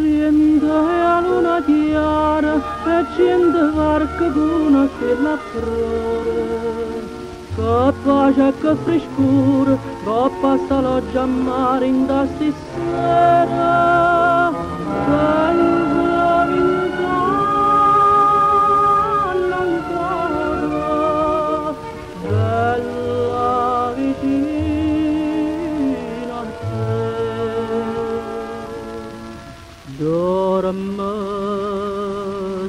sorriente a luna chiara e gente varca con una stella flore. Che pace e che frescura, che passa l'oggi a mare in da sera. Bella ventana ancora, bella vicina a te. Dorme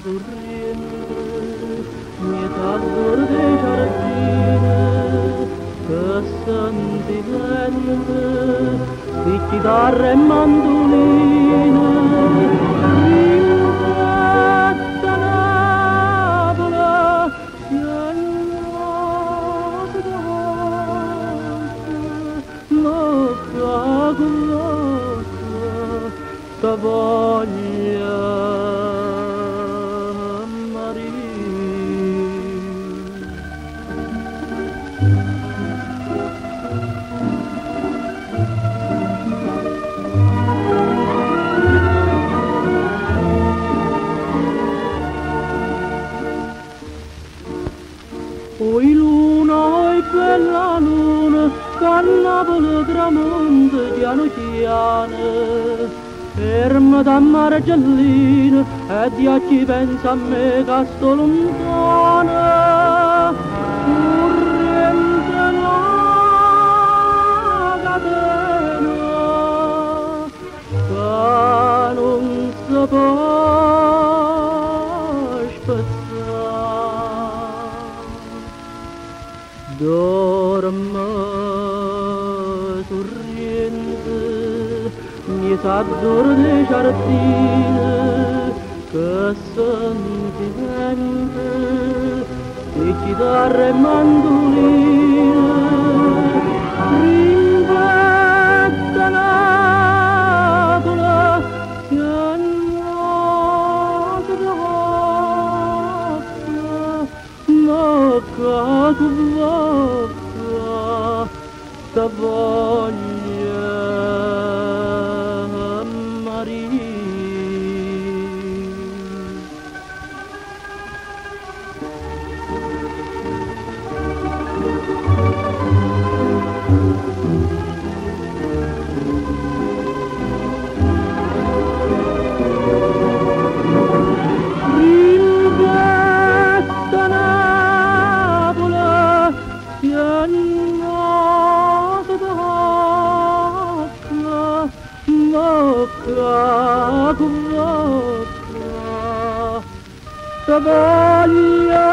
sorriente, mietà d'oro dei giardini, che sentimento di chitarra e mandoline. Ringrazia Napoli, pianata d'arte, ma cagotta sta voglia oi luna, oi bella luna, che a Napoli tramonta piano piano. Ferma da mare giallino e di oggi pensa a me che sto lontana. Corrente la catena, che non si può spezzare. Dorme sorriente, mi sa d'oro dei giardini, che sentimento di chitarra e mandoline. Ringrazia Napoli, pianata d'arte, ma cagotta sta voglia Maria. Ringrazia Napoli, pianata d'arte, ma cagotta sta voglia